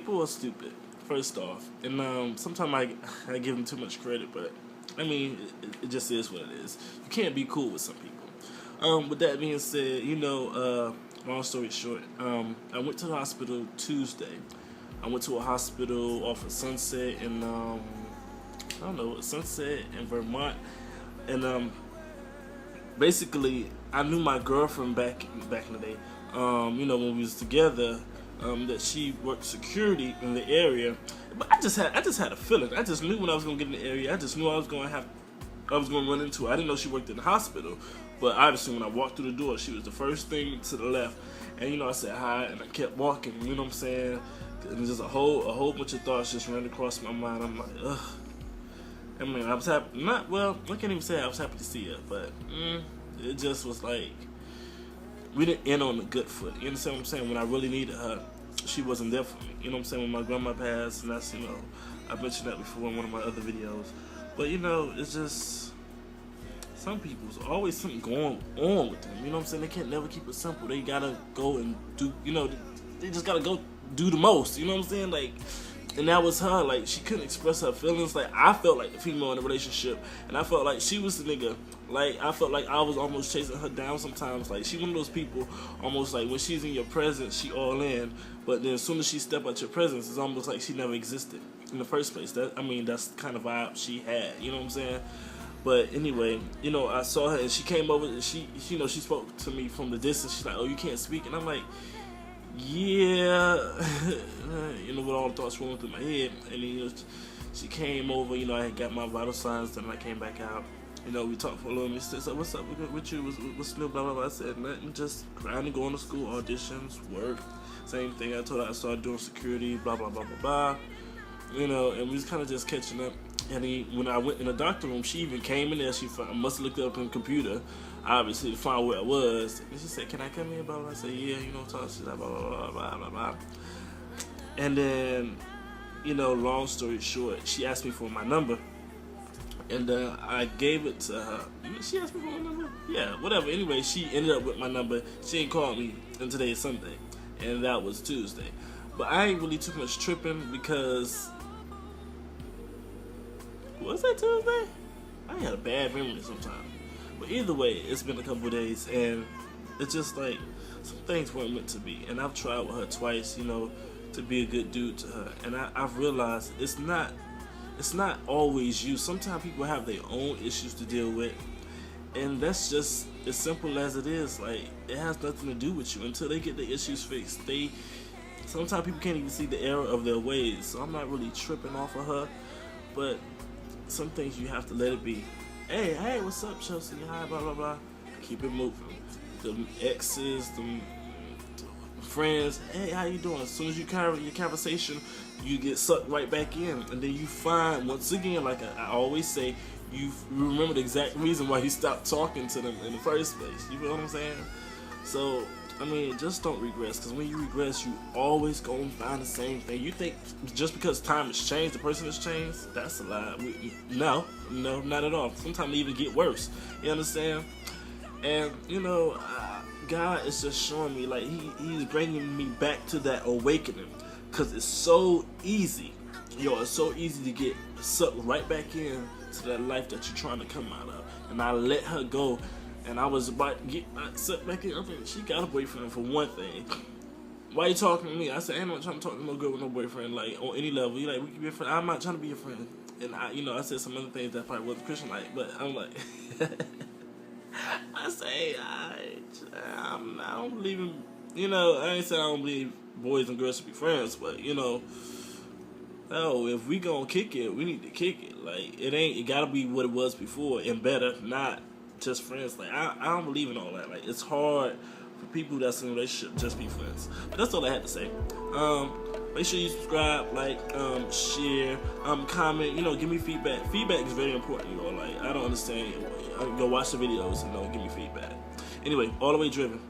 people are stupid, first off, and sometimes I give them too much credit, but I mean, it just is what it is. You can't be cool with some people. With that being said, long story short, I went to the hospital Tuesday. I went to a hospital off of Sunset in Sunset in Vermont, and basically I knew my girlfriend back in the day. When we was together, that she worked security in the area, but I just had a feeling. I just knew when I was gonna get in the area. I just knew I was gonna run into her. I didn't know she worked in the hospital, but obviously when I walked through the door, she was the first thing to the left, and I said hi, and I kept walking. You know what I'm saying? And just a whole bunch of thoughts just ran across my mind. I'm like, ugh. I mean, I was happy. I can't even say I was happy to see her, but it just was like we didn't end on a good foot. You understand what I'm saying? When I really needed her, she wasn't there for me. You know what I'm saying? When my grandma passed, and that's, I mentioned that before in one of my other videos. But, it's just, some people's always something going on with them. You know what I'm saying? They can't never keep it simple. They gotta go and do, they just gotta go do the most. You know what I'm saying? Like, and that was her. Like, she couldn't express her feelings. Like, I felt like the female in the relationship, and I felt like she was the nigga. Like, I felt like I was almost chasing her down sometimes. Like, she one of those people, almost like when she's in your presence, she all in, but then as soon as she step out your presence, it's almost like she never existed in the first place. That's the kind of vibe she had. You know what I'm saying? But anyway, I saw her, and she came over, and she spoke to me from the distance. She's like, "Oh, you can't speak," and I'm like, yeah, with all the thoughts rolling through my head, and she came over. I had got my vital signs, then I came back out. We talked for a little bit. She said, "So what's up with you? What's new?" Blah blah blah. I said, "Nothing, just grinding, going to school, auditions, work, same thing." I told her I started doing security, blah blah blah blah blah. And we was kind of just catching up. And when I went in the doctor room, she even came in there. She must have looked up on the computer, obviously, to find where I was. And she said, "Can I come in?" Blah blah. I said, "Yeah, talk to blah blah blah blah blah blah." And then, long story short, she asked me for my number, and I gave it to her. She asked me for my number? Yeah, whatever. Anyway, she ended up with my number. She ain't called me, and today is Sunday, and that was Tuesday. But I ain't really too much tripping because, was that Tuesday? I had a bad memory sometimes. But either way, it's been a couple of days, and it's just like some things weren't meant to be. And I've tried with her twice, to be a good dude to her. And I've realized it's not always you. Sometimes people have their own issues to deal with, and that's just as simple as it is. Like, it has nothing to do with you until they get the issues fixed. Sometimes people can't even see the error of their ways. So I'm not really tripping off of her, but some things you have to let it be. Hey, what's up, Chelsea? Hi, blah blah blah. Keep it moving. The exes, the friends. Hey, how you doing? As soon as you carry your conversation, you get sucked right back in, and then you find, once again, like I always say, you remember the exact reason why you stopped talking to them in the first place. You feel what I'm saying? So, just don't regress, because when you regress, you always gonna find the same thing. You think just because time has changed, the person has changed? That's a lie. No, not at all. Sometimes they even get worse. You understand? And, God is just showing me, like, he's bringing me back to that awakening, because it's so easy. It's so easy to get sucked right back in to that life that you're trying to come out of. And I let her go. And I was about to get sucked back in. I think she got a boyfriend for one thing. Why you talking to me? I said, I ain't not trying to talk to no girl with no boyfriend, like, on any level. You like, we can be a friend. I'm not trying to be a friend. And I said some other things that probably wasn't Christian like, but I'm like, I say, I don't believe in, I ain't saying I don't believe boys and girls should be friends, but, if we gonna kick it, we need to kick it. Like, it gotta be what it was before and better, not just friends. Like, I don't believe in all that. Like, it's hard for people that's in a relationship just be friends. But that's all I had to say. Make sure you subscribe, like, share, comment, give me feedback. Feedback is very important, Like, I don't understand. Go watch the videos and give me feedback. Anyway, All The Way Driven.